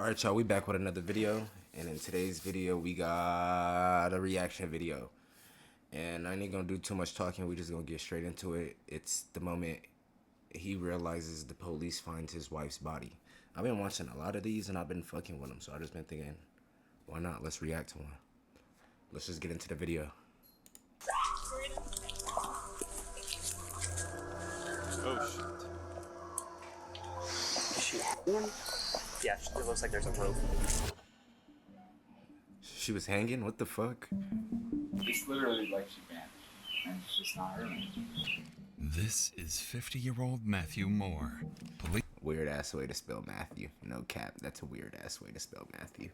Alright y'all, we back with another video, and in today's video we got a reaction video. And I ain't gonna do too much talking, we just gonna get straight into it. It's the moment he realizes the police finds his wife's body. I've been watching a lot of these and I've been fucking with them, so I just been thinking, why not? Let's react to one. Let's just get into the video. Oh shit. Yeah, it looks like there's a rope. She was hanging? What the fuck? It's literally like she vanished, and it's just not her anymore. This is 50-year-old Matthew Moore. Weird ass way to spell Matthew. No cap, that's a weird ass way to spell Matthew.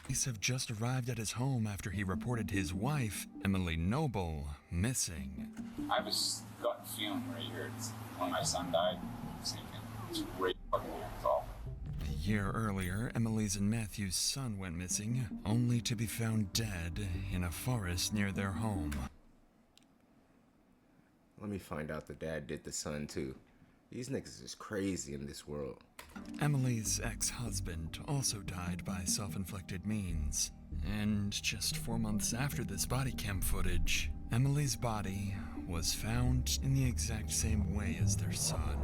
Police have just arrived at his home after he reported his wife, Emily Noble, missing. I have a gut feeling right here. It's when my son died. Same thing. It's great fucking weird. It's awful. A year earlier, Emily's and Matthew's son went missing, only to be found dead in a forest near their home. Let me find out the dad did the son too. These niggas is crazy in this world. Emily's ex-husband also died by self-inflicted means. And just 4 months after this body cam footage, Emily's body was found in the exact same way as their son.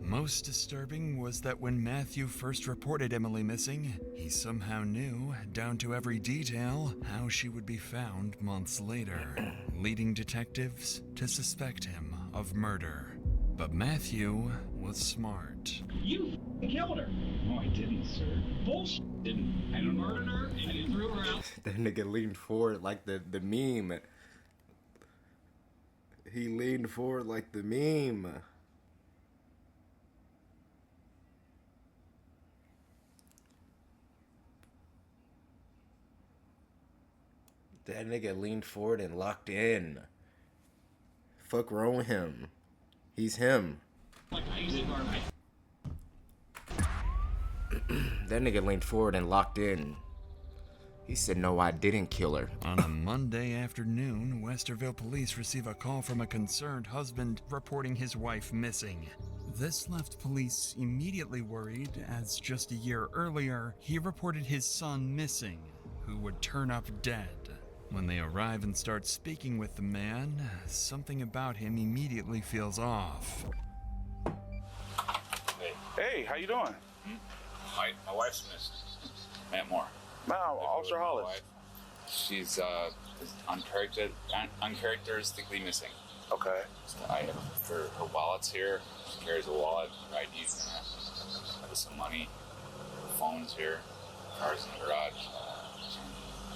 Most disturbing was that when Matthew first reported Emily missing, he somehow knew, down to every detail, how she would be found months later, leading detectives to suspect him of murder. But Matthew was smart. You killed her. No, I didn't, sir. Bullshit. Didn't. I murdered her and you threw her out. That nigga leaned forward like the meme. He leaned forward like the meme. That nigga leaned forward and locked in. Fuck wrong with him. He's him. Like Isaac or That nigga leaned forward and locked in. He said, no, I didn't kill her. On a Monday afternoon, Westerville police receive a call from a concerned husband reporting his wife missing. This left police immediately worried, as just a year earlier, he reported his son missing, who would turn up dead. When they arrive and start speaking with the man, something about him immediately feels off. Hey, how you doing? My wife's missing. Matt Moore. No, Officer Hollis. My wife. She's uncharacteristically missing. Okay. So I have her wallet's here. She carries a wallet, her ID's in there. There's some money. Her phone's here. Car's in the garage.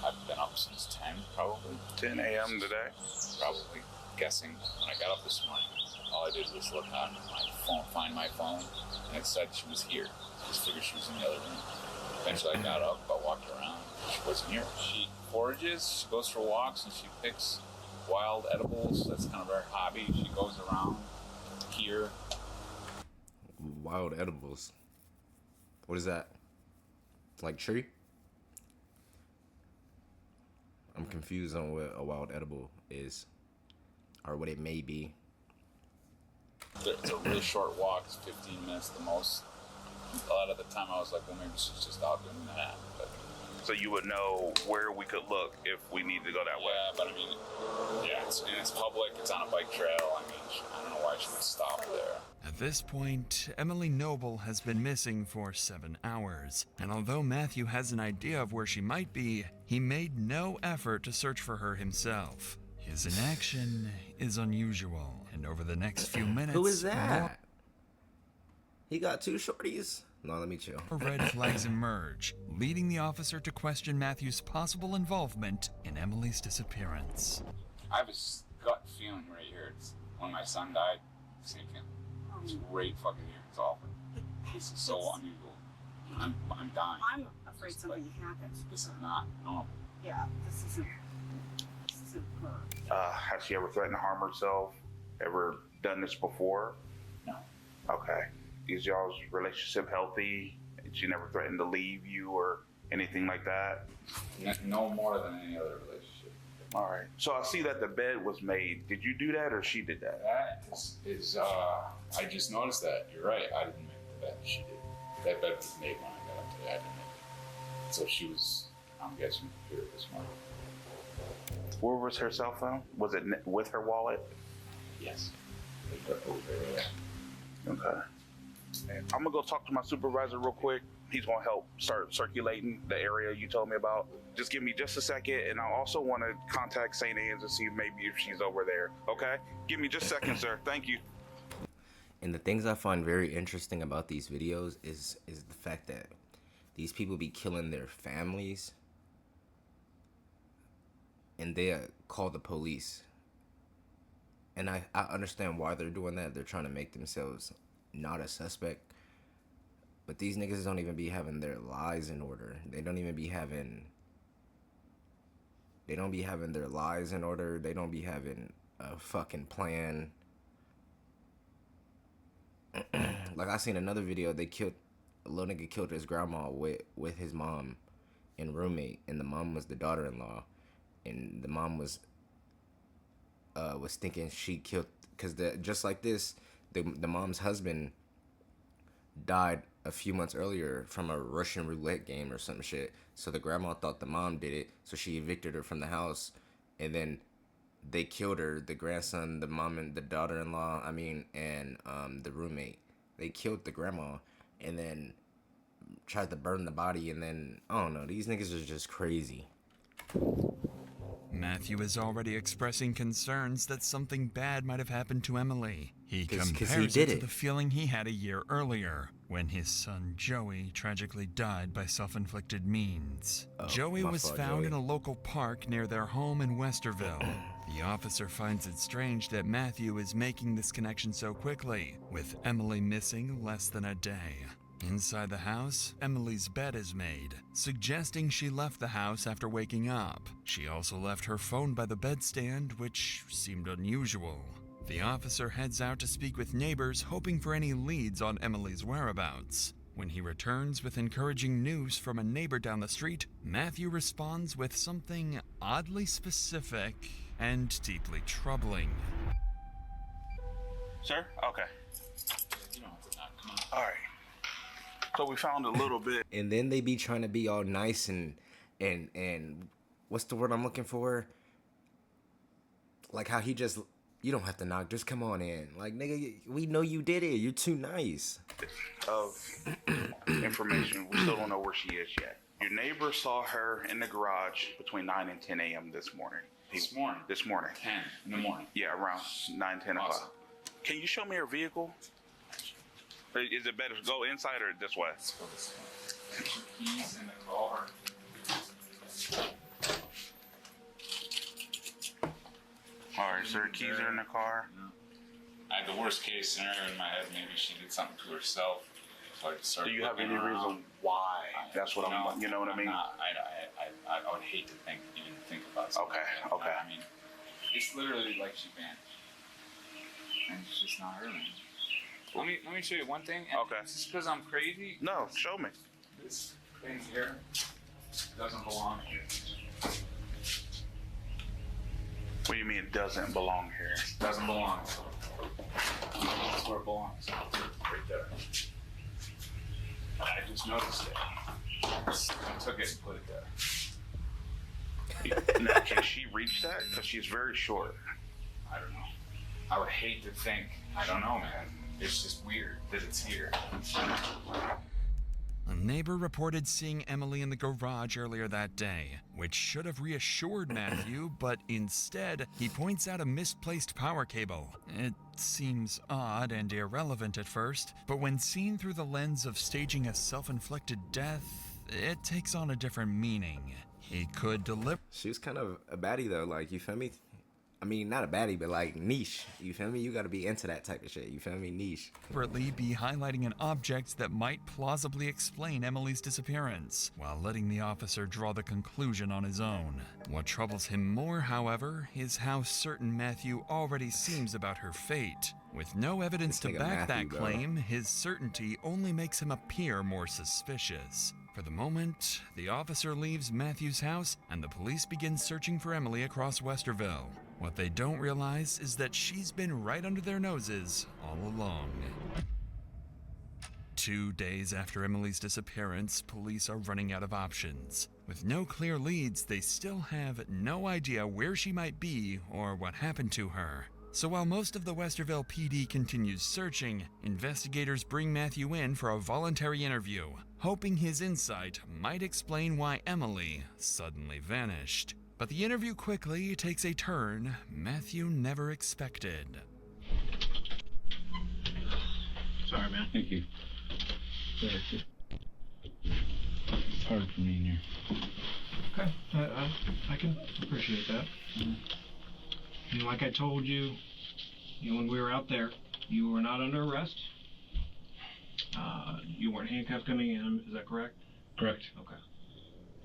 I've been up since 10, probably. 10 a.m. today? Probably. Guessing. When I got up this morning, all I did was look on my phone, find my phone, and it said she was here. I just figured she was in the other room. Eventually I got up, I walked around. She wasn't here. She forages, she goes for walks, and she picks wild edibles. That's kind of her hobby. She goes around here. Wild edibles. What is that? Like tree? I'm confused on what a wild edible is, or what it may be. It's a really short walk, it's 15 minutes the most. A lot of the time I was like, well, maybe she's just out doing that. But So you would know where we could look if we needed to go that way? yeah, but I mean, yeah, it's public, it's on a bike trail. I mean, I don't know why she would stop there. At this point, Emily Noble has been missing for 7 hours, and although Matthew has an idea of where she might be, he made no effort to search for her himself. His inaction is unusual, and over the next few minutes... Who is that? He got 2 shorties? No, let me chill. More red flags emerge, leading the officer to question Matthew's possible involvement in Emily's disappearance. I have a gut feeling right here. It's when my son died, same thing. It's great fucking here. It's awful. This is so unusual. I'm dying. I'm afraid something happened. This is not normal. Yeah, this isn't her. Has she ever threatened to harm herself? Ever done this before? No. Okay. Is y'all's relationship healthy? She never threatened to leave you or anything like that? No more than any other relationship. All right. So I see that the bed was made. Did you do that or she did that? That is I just noticed that. You're right. I didn't make the bed. She did. That bed was made when I got up to that. So she was, I'm guessing, here this morning. Where was her cell phone? Was it with her wallet? Yes. Okay. I'm gonna go talk to my supervisor real quick. He's gonna help start circulating the area you told me about. Just give me just a second, and I also want to contact St. Anne's and see maybe if she's over there. Okay? Give me just a second, sir. Thank you. And the things I find very interesting about these videos is the fact that these people be killing their families and they call the police. And I understand why they're doing that. They're trying to make themselves not a suspect. But these niggas don't even be having their lies in order. They don't be having their lies in order. They don't be having a fucking plan. Like, I seen another video, a little nigga killed his grandma with his mom and roommate, and the mom was the daughter-in-law, and the mom was thinking she killed, because just like this, the mom's husband died a few months earlier from a Russian roulette game or some shit, so the grandma thought the mom did it, so she evicted her from the house, and then they killed her, the grandson, the mom, and the daughter-in-law, and the roommate. They killed the grandma and then tried to burn the body, and then, I don't know, these niggas are just crazy. Matthew is already expressing concerns that something bad might have happened to Emily. He 'Cause he compares did it to it. the feeling he had a year earlier, when his son Joey tragically died by self-inflicted means. Joey my was fault, found Joey. in a local park near their home in Westerville. The officer finds it strange that Matthew is making this connection so quickly, with Emily missing less than a day. Inside the house, Emily's bed is made, suggesting she left the house after waking up. She also left her phone by the bedstand, which seemed unusual. The officer heads out to speak with neighbors, hoping for any leads on Emily's whereabouts. When he returns with encouraging news from a neighbor down the street, Matthew responds with something oddly specific and deeply troubling. Sir? Okay. You don't have to knock. Come on. All right. So we found a little bit. And then they be trying to be all nice and what's the word I'm looking for? Like how he just, you don't have to knock, just come on in. Like, nigga, we know you did it. You're too nice. Of information. We still don't know where she is yet. Your neighbor saw her in the garage between 9 and 10 a.m. this morning. This morning? This morning. 10 in the morning. Yeah, around 9, 10 Awesome. o'clock. Can you show me her vehicle? Or is it better to go inside or this way? Let's go this way. Keys in the car. All right, sir. Keys are in the car. I had the worst case scenario in my head. Maybe she did something to herself. So I just started Do you have looking any around. reason why? That's what I'm. You know what I mean? I would hate to even think about something. Okay, like that. okay. I mean, it's literally like she vanished, and it's just not her, man. Let me show you one thing. And Okay. Just because I'm crazy. No, show me. This thing here doesn't belong here. What do you mean it doesn't belong here? Doesn't belong. That's where it belongs. Right there. I just noticed it. I took it and put it there. Now, can she reach that? Because she's very short. I don't know. I would hate to think. I don't know, man. It's just weird that it's here. A neighbor reported seeing Emily in the garage earlier that day, which should have reassured Matthew, but instead, he points out a misplaced power cable. It seems odd and irrelevant at first, but when seen through the lens of staging a self-inflicted death, it takes on a different meaning. He could She was kind of a baddie though, like, you feel me? I mean, not a baddie, but like niche. You feel me? You gotta be into that type of shit. You feel me? Niche. deliberately be highlighting an object that might plausibly explain Emily's disappearance, while letting the officer draw the conclusion on his own. What troubles him more, however, is how certain Matthew already seems about her fate. With no evidence to This nigga back Matthew, that bro. claim, his certainty only makes him appear more suspicious. For the moment, the officer leaves Matthew's house and the police begin searching for Emily across Westerville. What they don't realize is that she's been right under their noses all along. 2 days after Emily's disappearance, police are running out of options. With no clear leads, they still have no idea where she might be or what happened to her. So while most of the Westerville PD continues searching, investigators bring Matthew in for a voluntary interview, hoping his insight might explain why Emily suddenly vanished. But the interview quickly takes a turn Matthew never expected. Sorry, man. Thank you. It's hard for me in here. Okay, I can appreciate that. You know, like I told you, when we were out there, you were not under arrest. You weren't handcuffed coming in, is that correct? Correct. Okay.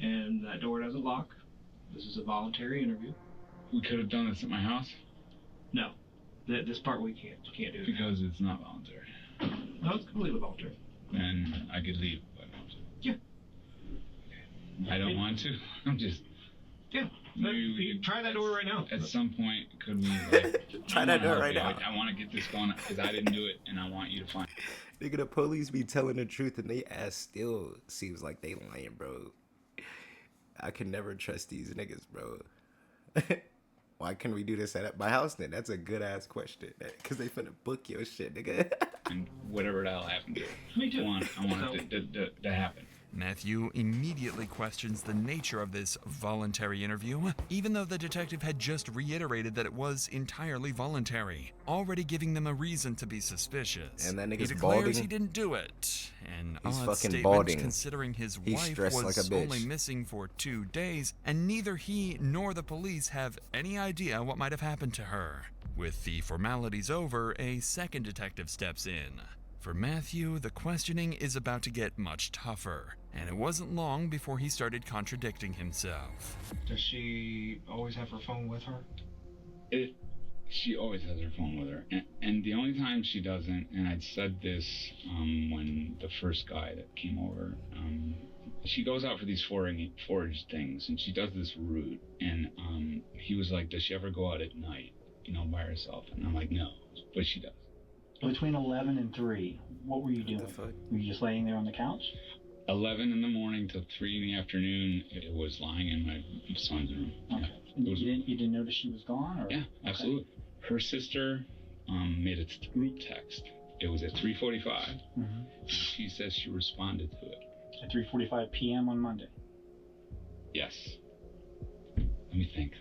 And that door doesn't lock. This is a voluntary interview. We could have done this at my house. No, this part we can't do it. Because it's not voluntary. No, it's completely voluntary. Then I could leave if I want to. Yeah. I don't want to. I'm just. Yeah. You can try that door right now. At some point, could we like Try that door right now. Like, I want to get this going because I didn't do it, and I want you to find. Nigga, the police be telling the truth and they ass still seems like they lying, bro. I can never trust these niggas, bro. Why can't we do this at my house then? That's a good ass question. Cause they finna book your shit, nigga. And whatever that'll happen to it. Me too. I want it to happen. Matthew immediately questions the nature of this voluntary interview, even though the detective had just reiterated that it was entirely voluntary, already giving them a reason to be suspicious. And that he nigga's declares balding. he didn't do it. An He's odd fucking statement balding. considering his He's wife stressed was like a bitch. only missing for 2 days, and neither he nor the police have any idea what might have happened to her. With the formalities over, a second detective steps in. For Matthew, the questioning is about to get much tougher, and it wasn't long before he started contradicting himself. Does she always have her phone with her? She always has her phone with her, and the only time she doesn't, and I'd said this when the first guy that came over, she goes out for these forage things, and she does this route, and he was like, does she ever go out at night, by herself? And I'm like, no, but she does. Between 11 and 3, what were you doing? the fuck? Were you just laying there on the couch? 11 in the morning till 3 in the afternoon, it was lying in my son's room. Okay. Yeah. And It was- you didn't notice she was gone? Or? Yeah, absolutely. Her sister made a group text. It was at 3:45. Mm-hmm. She says she responded to it. At 3:45 p.m. on Monday. Yes. Let me think.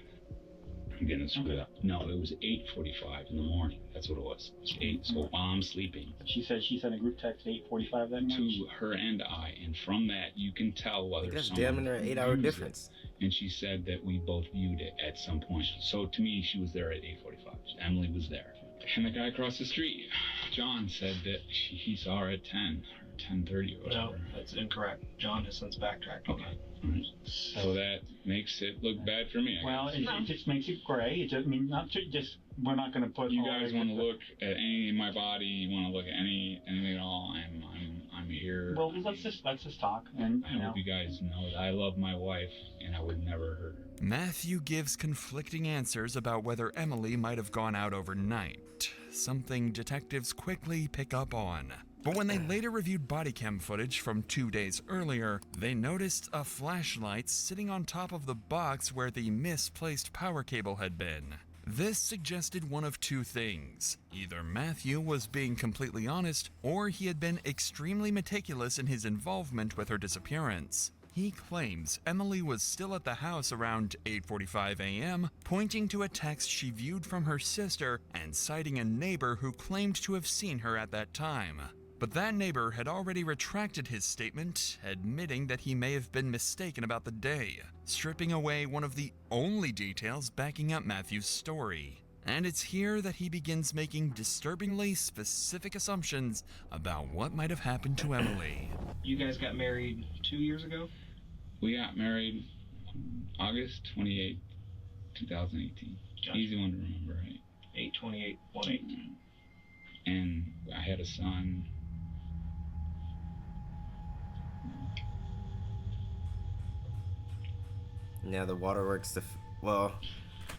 I'm getting this screwed up. No, it was 8:45 in the morning. That's what it was. It was 8. So while I'm sleeping, She sent a group text at 8:45 that morning. to her and I, and from that you can tell whether That's someone damn near an 8-hour used it. difference. And she said that we both viewed it at some point. So to me, she was there at 8:45. Emily was there. And the guy across the street, John, said that he saw her at 10 or 10:30 or No, whatever. that's incorrect. John has since backtracked. Okay. All right. So that makes it look bad for me. I Well, guess. it just makes it gray. It just, not to just. We're not going to put. You all guys the- want to look at any of my body? You want to look at anything at all? I'm here. Well, let's just talk, and I hope you guys know that I love my wife and I would never hurt her. Matthew gives conflicting answers about whether Emily might have gone out overnight, something detectives quickly pick up on. But when they later reviewed bodycam footage from 2 days earlier, they noticed a flashlight sitting on top of the box where the misplaced power cable had been. This suggested one of two things. Either Matthew was being completely honest, or he had been extremely meticulous in his involvement with her disappearance. He claims Emily was still at the house around 8:45 a.m., pointing to a text she viewed from her sister and citing a neighbor who claimed to have seen her at that time. But that neighbor had already retracted his statement, admitting that he may have been mistaken about the day, stripping away one of the only details backing up Matthew's story. And it's here that he begins making disturbingly specific assumptions about what might have happened to Emily. You guys got married 2 years ago? We got married August 28, 2018. Gotcha. Easy one to remember, right? 8/28/18. And I had a son. Now the waterworks, well,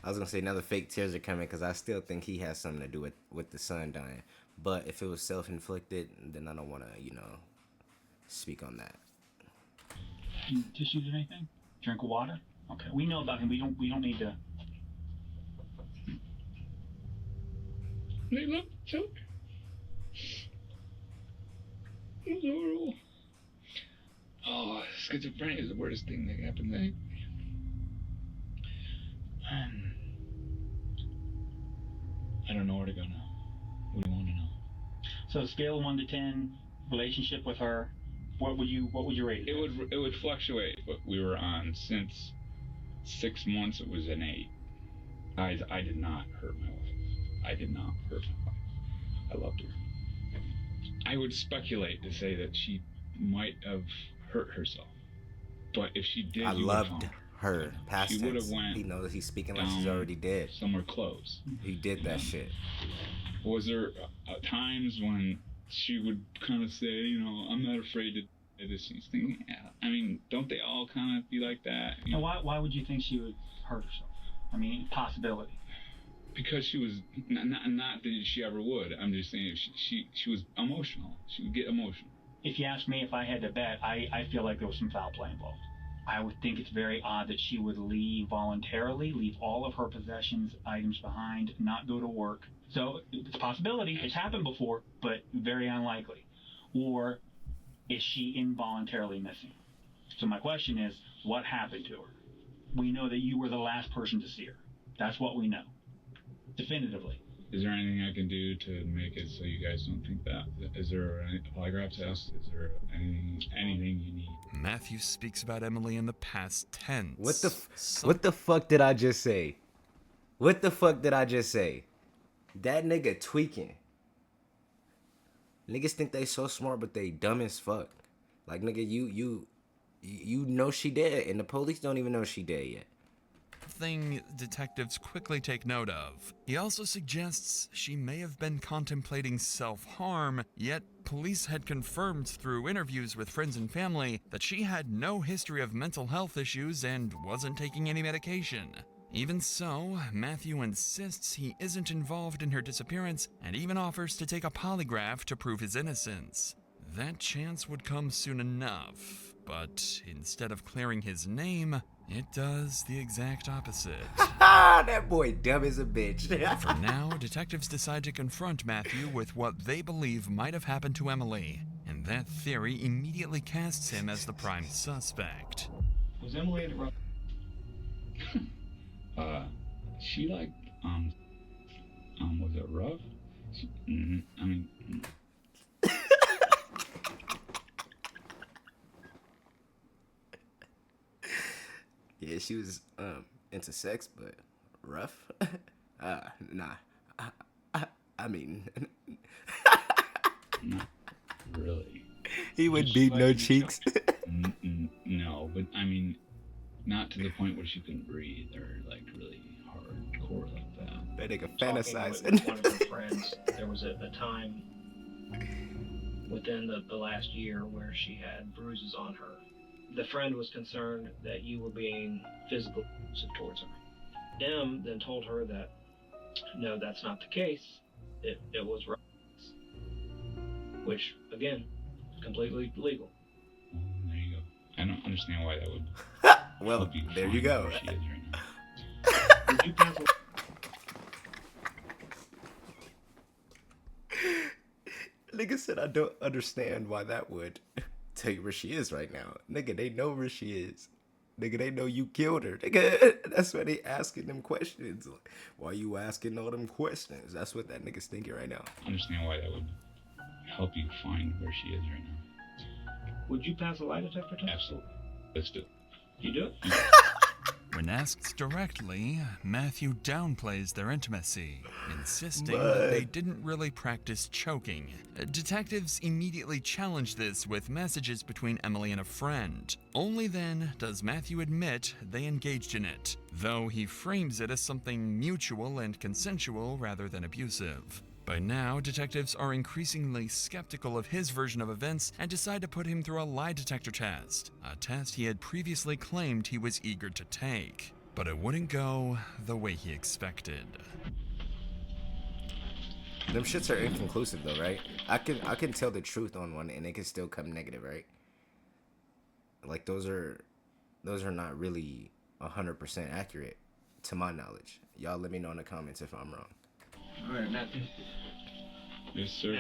I was gonna say now the fake tears are coming because I still think he has something to do with the son dying. But if it was self-inflicted, then I don't want to, speak on that. Any tissues or anything? Drink of water? Okay. We know about him. We don't need to. They look choke. It's horrible. Oh, schizophrenia is the worst thing that happened to me. I don't know where to go now. What do you want to know? So scale of 1 to 10, relationship with her. What would you rate it? It would fluctuate, but we were on since 6 months. It was an 8. I did not hurt my wife. I did not hurt my wife. I loved her. I would speculate to say that she might have hurt herself, but if she did, I you loved would've found her. Past She would tense. have went. He knows he's speaking like she's down already dead. Somewhere close. He did that shit. Was there times when she would kind of say, I'm not afraid to do this? She's thinking, yeah. I mean, don't they all kind of be like that? And why would you think she would hurt herself? I mean, possibility. Because she was not that she ever would. I'm just saying she was emotional. She would get emotional. If you ask me if I had to bet, I feel like there was some foul play involved. I would think it's very odd that she would leave voluntarily, leave all of her possessions, items behind, not go to work. So it's a possibility. It's happened before, but very unlikely. Or is she involuntarily missing? So my question is, what happened to her? We know that you were the last person to see her. That's what we know. Definitively. Is there anything I can do to make it so you guys don't think that? Is there a polygraph test? Is there anything you need? Matthew speaks about Emily in the past tense. What the fuck did I just say? What the fuck did I just say? That nigga tweaking. Niggas think they so smart, but they dumb as fuck. Like, nigga, you know she dead, and the police don't even know she dead yet. Thing detectives quickly take note of. He also suggests she may have been contemplating self-harm, yet police had confirmed through interviews with friends and family that she had no history of mental health issues and wasn't taking any medication. Even so, Matthew insists he isn't involved in her disappearance and even offers to take a polygraph to prove his innocence. That chance would come soon enough, but instead of clearing his name, it does the exact opposite. That boy dumb as a bitch. For now, detectives decide to confront Matthew with what they believe might have happened to Emily, and that theory immediately casts him as the prime suspect. Was Emily in the rough? She like, was it rough? I mean... Yeah, she was into sex, but rough. Nah. I mean, Not really. he would beat no cheeks. No, but I mean, not to the point where she couldn't breathe or like really hardcore like that. That nigga Talking fantasizing. with one of her friends, there was a time within the last year where she had bruises on her. The friend was concerned that you were being physical abusive towards her. Dem then told her that, no, that's not the case. It was rough, which, again, completely legal. Well, there you go. I don't understand why that would Well, help you there find you go. where she is right now. Would you pass Nigga said I don't understand why that would tell you where she is right now. Nigga, they know where she is. Nigga, they know you killed her. Nigga, that's why they asking them questions. Like, why you asking all them questions? That's what that nigga's thinking right now. Understand why that would help you find where she is right now. Would you pass a lie detector test? Absolutely. Let's do it. You do it? When asked directly, Matthew downplays their intimacy, insisting that they didn't really practice choking. Detectives immediately challenge this with messages between Emily and a friend. Only then does Matthew admit they engaged in it, though he frames it as something mutual and consensual rather than abusive. By now, detectives are increasingly skeptical of his version of events and decide to put him through a lie detector test, a test he had previously claimed he was eager to take. But it wouldn't go the way he expected. Them shits are inconclusive though, right? I can tell the truth on one and it can still come negative, right? Like those are not really 100% accurate to my knowledge. Y'all let me know in the comments if I'm wrong. All right, Matthew. Yes, sir.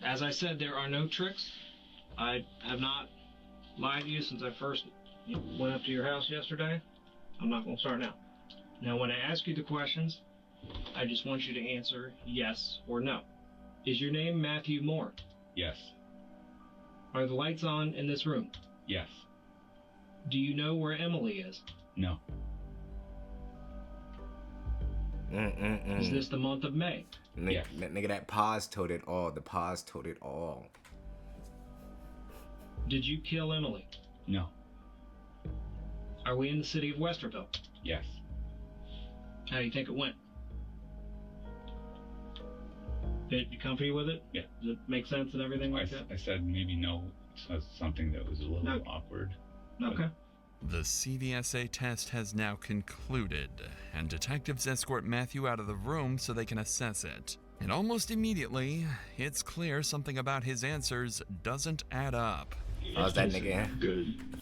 As I said, there are no tricks. I have not lied to you since I first went up to your house yesterday. I'm not going to start now. Now, when I ask you the questions, I just want you to answer yes or no. Is your name Matthew Moore? Yes. Are the lights on in this room? Yes. Do you know where Emily is? No. Is this the month of May? Yes. Nigga, that pause told it all. The pause told it all. Did you kill Emily? No. Are we in the city of Westerville? Yes. How do you think it went? Did you comfy with it? Yeah. Does it make sense and everything like that? I said maybe no. Something that was a little No. awkward. Okay. The CVSA test has now concluded, and detectives escort Matthew out of the room so they can assess it. And almost immediately, it's clear something about his answers doesn't add up. If I was that nigga,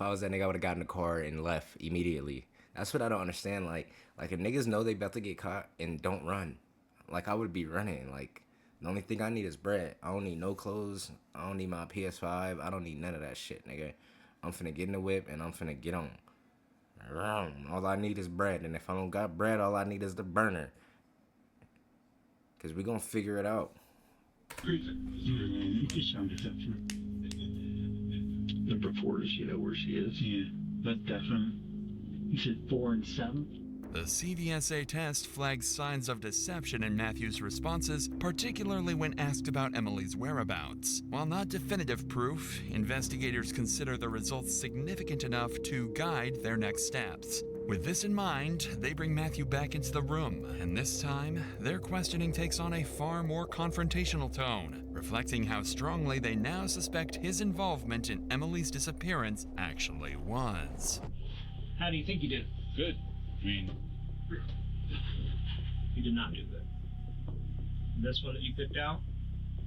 I would have gotten in the car and left immediately. That's what I don't understand. Like if niggas know they about to get caught and don't run, like I would be running. Like the only thing I need is bread. I don't need no clothes. I don't need my PS5. I don't need none of that shit, nigga. I'm finna get in the whip and I'm finna get on. All I need is bread, and if I don't got bread, all I need is the burner. Cause we gonna figure it out. Number 4, does she know where she is? Yeah, that's definitely. You said 4 and 7? The CVSA test flags signs of deception in Matthew's responses, particularly when asked about Emily's whereabouts. While not definitive proof, investigators consider the results significant enough to guide their next steps. With this in mind, they bring Matthew back into the room, and this time, their questioning takes on a far more confrontational tone, reflecting how strongly they now suspect his involvement in Emily's disappearance actually was. How do you think you did? Good. I mean, You did not do good. This one that you picked out?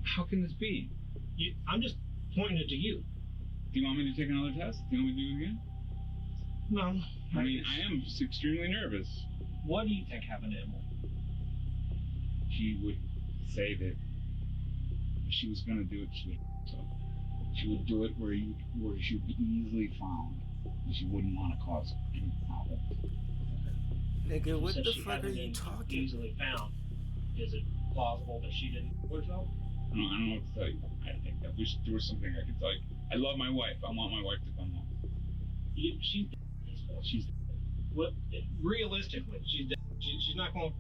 how can this be? I'm just pointing it to you. Do you want me to take another test? Do you want me to do it again? No. I mean, I am just extremely nervous. What do you think happened to Emily? She would say that if she was going to do it, she would do it where she would be easily found, and she wouldn't want to cause any problem. Nigga, what Since the she fuck are hasn't you been talking? Easily found. Is it plausible that she didn't kill herself? I don't know what to tell you. I wish there was something I could tell you. I love my wife. I want my wife to come home. She's what? Realistically, she's dead. She's not going to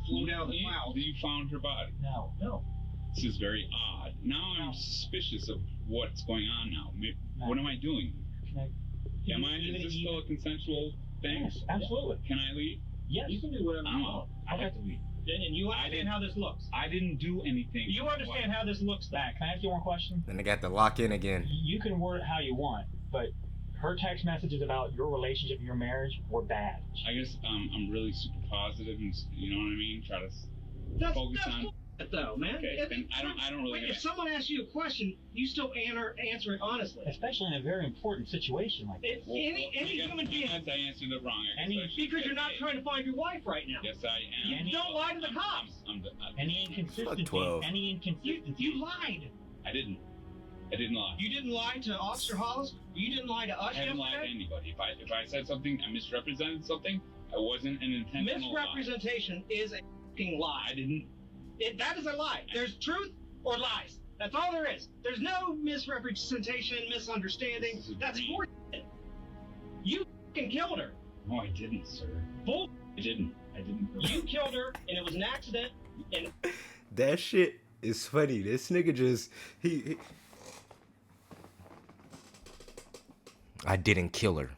float out of the clouds. You found her body. No. This is very odd. Now I'm suspicious of what's going on now. What am I doing? Is this still a consensual thing? Yes, absolutely. Can I leave? Yes. You can do whatever you want. I have to leave. And you understand how this looks. I didn't do anything. You understand how this looks. Matt, can I ask you one question? Then they got to lock in again. You can word it how you want, but her text messages about your relationship and your marriage were bad. I guess I'm really super positive, and you know what I mean. Try to focus on. Bullshit, though, man. Okay, then I don't really. If someone asks you a question, you still answer it honestly. Especially in a very important situation like this. Any human being. I answered it wrong. Because you're not trying to find your wife right now. Yes, I am. Don't lie to the cops. Any inconsistency. Fuck 12. Any inconsistency. You lied. I didn't lie. You didn't lie to Officer Hollis. You didn't lie to us I haven't lied to anybody. If I said something, I misrepresented something. I wasn't an intentional misrepresentation is a f***ing lie. I didn't. That is a lie. There's truth or lies. That's all there is. There's no misrepresentation, misunderstanding. That's bullshit. You f***ing killed her. No, I didn't, sir. Bull. I didn't. You killed her, and it was an accident. And That shit is funny. This nigga just he I didn't kill her.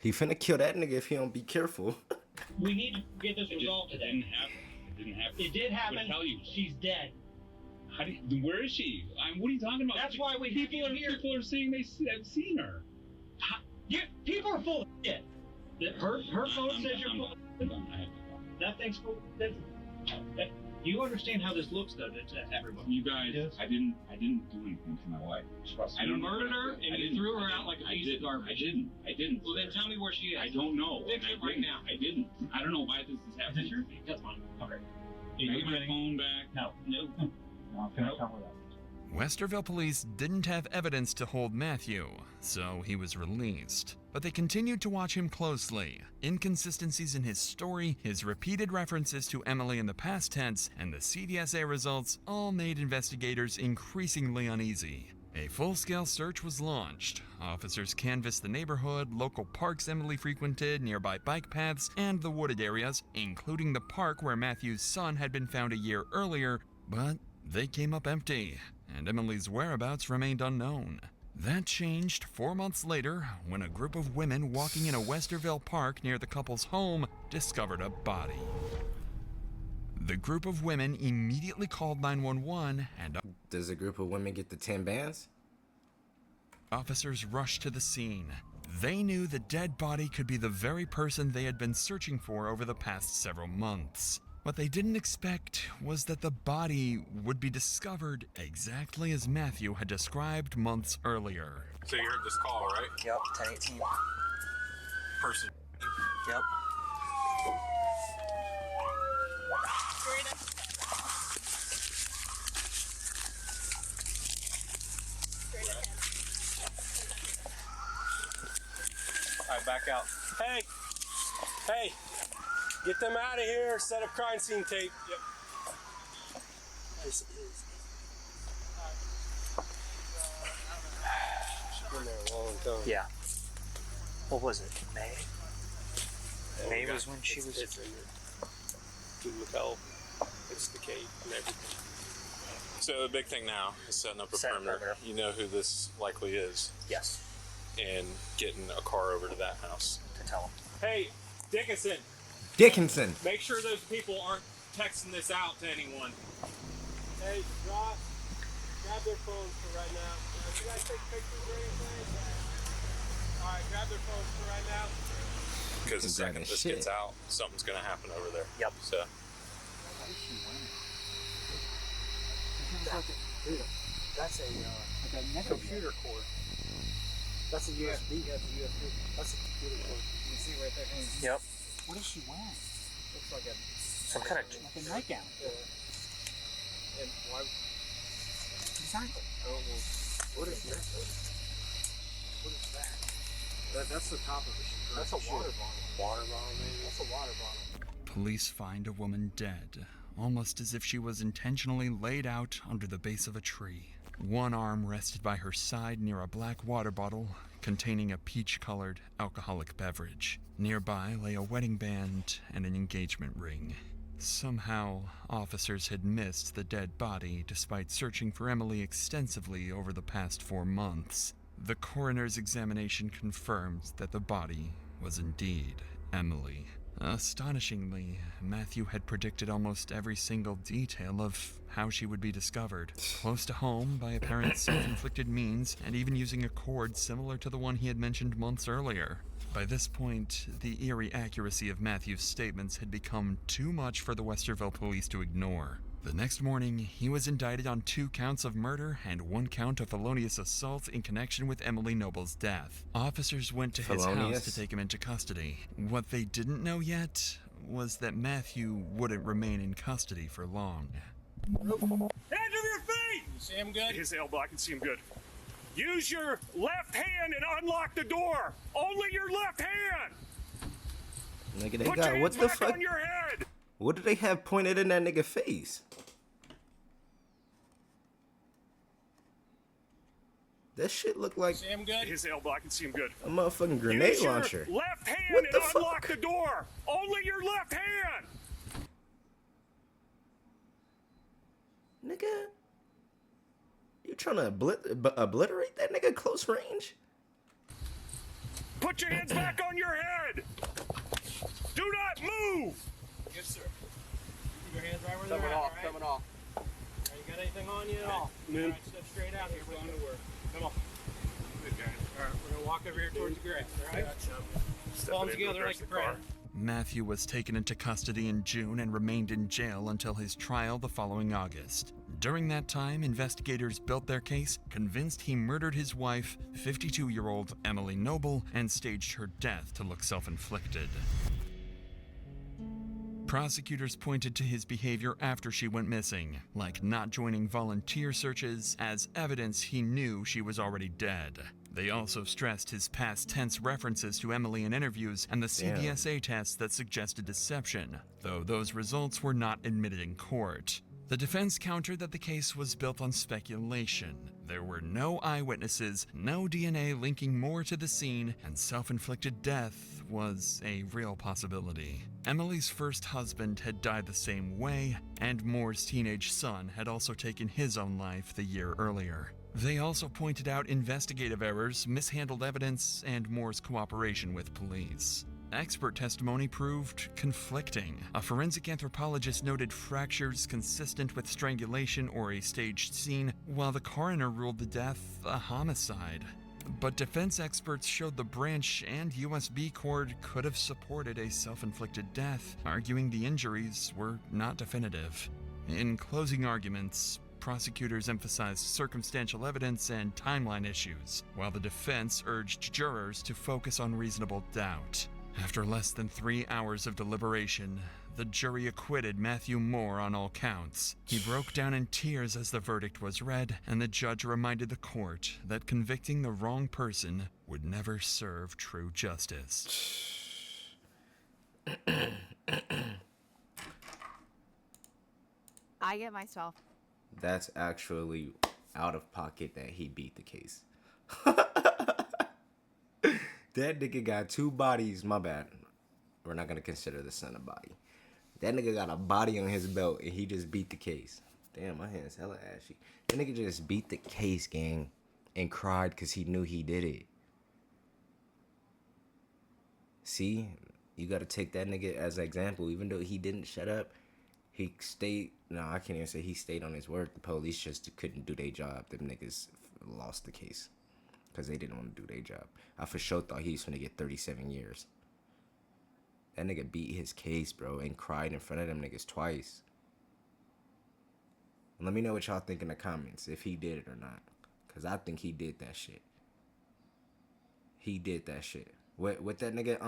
He finna kill that nigga if he don't be careful. we need to get this resolved It today. didn't happen. It didn't happen. It did happen. I would tell you. She's dead. Where is she? What are you talking about? That's why People are saying have seen her. People are full of shit. Her phone says you're full of shit. I'm done. I have to go. That thing's full. You understand how this looks, though, to everyone. You guys, Yes. I didn't do anything to my wife. Trust me. You murdered her and you threw her out like a piece of garbage. I didn't. Well, then tell me where she is. I don't know. Fix it right now. I didn't. I don't know why this is Is happening. this your feet? That's fine. Okay. Can I get my phone back? No. No. No, can I cover that? Westerville police didn't have evidence to hold Matthew, so he was released. But they continued to watch him closely. Inconsistencies in his story, his repeated references to Emily in the past tense, and the CDSA results all made investigators increasingly uneasy. A full-scale search was launched. Officers canvassed the neighborhood, local parks Emily frequented, nearby bike paths, and the wooded areas, including the park where Matthew's son had been found a year earlier, but they came up empty, and Emily's whereabouts remained unknown. That changed 4 months later when a group of women walking in a Westerville park near the couple's home discovered a body. The group of women immediately called 911 and Does a group of women get the 10 bands? officers rushed to the scene. They knew the dead body could be the very person they had been searching for over the past several months. What they didn't expect was that the body would be discovered exactly as Matthew had described months earlier. So you heard this call, right? Yep, 1018. Person. Yep. All right, back out. Hey! Hey! Get them out of here. Set up crime scene tape. Yep. She's been there a long time. Yeah. What was it? May? May was when she was. It's in there. Dude, look how it's decayed and everything. So the big thing now is setting up a perimeter. You know who this likely is. Yes. And getting a car over to that house. To tell him. Hey, Dickinson. Dickinson. Make sure those people aren't texting this out to anyone. Hey, Ross, grab their phones for right now. You guys take pictures or anything? All right, grab their phones for right now. Because the second this gets out, something's going to happen over there. Yep. So. That's a computer cord. That's a USB. That's a USB. That's a computer cord. You can see right there. Yep. What is she wearing? Looks like some kind of like a nightgown. And why? Exactly. Oh, well, what is that? What is that? That's the top of it. That's a water bottle. Water bottle, maybe? That's a water bottle. Police find a woman dead, almost as if she was intentionally laid out under the base of a tree. One arm rested by her side near a black water bottle containing a peach-colored alcoholic beverage. Nearby lay a wedding band and an engagement ring. Somehow, officers had missed the dead body despite searching for Emily extensively over the past 4 months. The coroner's examination confirmed that the body was indeed Emily. Astonishingly, Matthew had predicted almost every single detail of how she would be discovered. Close to home, by apparent self-inflicted means, and even using a cord similar to the one he had mentioned months earlier. By this point, the eerie accuracy of Matthew's statements had become too much for the Westerville police to ignore. The next morning, he was indicted on 2 counts of murder and 1 count of felonious assault in connection with Emily Noble's death. Officers went to his house to take him into custody. What they didn't know yet was that Matthew wouldn't remain in custody for long. Hands over your feet! You see him good? His elbow, I can see him good. Use your left hand and unlock the door. Only your left hand. Nigga, they Put got your what hands the back fuck? on your head. What do they have pointed in that nigga face? That shit look like See him good? His elbow, I can see him good. a motherfucking grenade Use your launcher. left hand What the and unlock the door. Only your left hand. Nigga, you trying to obliterate that nigga close range? Put your hands back on your head. Do not move. Yes, sir. Keep your hands right where they're at, all right? Coming off. You got anything on you at all? No. All right, step straight out here. We're going to work. Come on. Good, guys. All right, we're going to walk over here towards the grass, all right? Pull them together like a friend. Matthew was taken into custody in June and remained in jail until his trial the following August. During that time, investigators built their case, convinced he murdered his wife, 52-year-old Emily Noble, and staged her death to look self-inflicted. Prosecutors pointed to his behavior after she went missing, like not joining volunteer searches, as evidence he knew she was already dead. They also stressed his past tense references to Emily in interviews and the CVSA tests that suggested deception, though those results were not admitted in court. The defense countered that the case was built on speculation. There were no eyewitnesses, no DNA linking Moore to the scene, and self-inflicted death was a real possibility. Emily's first husband had died the same way, and Moore's teenage son had also taken his own life the year earlier. They also pointed out investigative errors, mishandled evidence, and Moore's cooperation with police. Expert testimony proved conflicting. A forensic anthropologist noted fractures consistent with strangulation or a staged scene, while the coroner ruled the death a homicide. But defense experts showed the branch and USB cord could have supported a self-inflicted death, arguing the injuries were not definitive. In closing arguments, prosecutors emphasized circumstantial evidence and timeline issues, while the defense urged jurors to focus on reasonable doubt. After less than 3 hours of deliberation, the jury acquitted Matthew Moore on all counts. He broke down in tears as the verdict was read, and the judge reminded the court that convicting the wrong person would never serve true justice. I get myself. That's actually out of pocket that he beat the case. That nigga got 2 bodies. My bad. We're not going to consider the son a body. That nigga got a body on his belt and he just beat the case. Damn, my hand's hella ashy. That nigga just beat the case, gang, and cried because he knew he did it. See? You got to take that nigga as an example. Even though he didn't shut up, he stayed. No, I can't even say he stayed on his word. The police just couldn't do their job. Them niggas lost the case because they didn't want to do their job. I for sure thought he was going to get 37 years. That nigga beat his case, bro, and cried in front of them niggas twice. And let me know what y'all think in the comments, if he did it or not. Because I think he did that shit. He did that shit. What that nigga,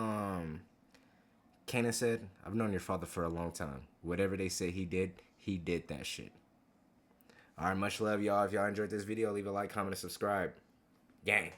Kanan said, I've known your father for a long time. Whatever they say he did that shit. Alright, much love, y'all. If y'all enjoyed this video, leave a like, comment, and subscribe. Gang.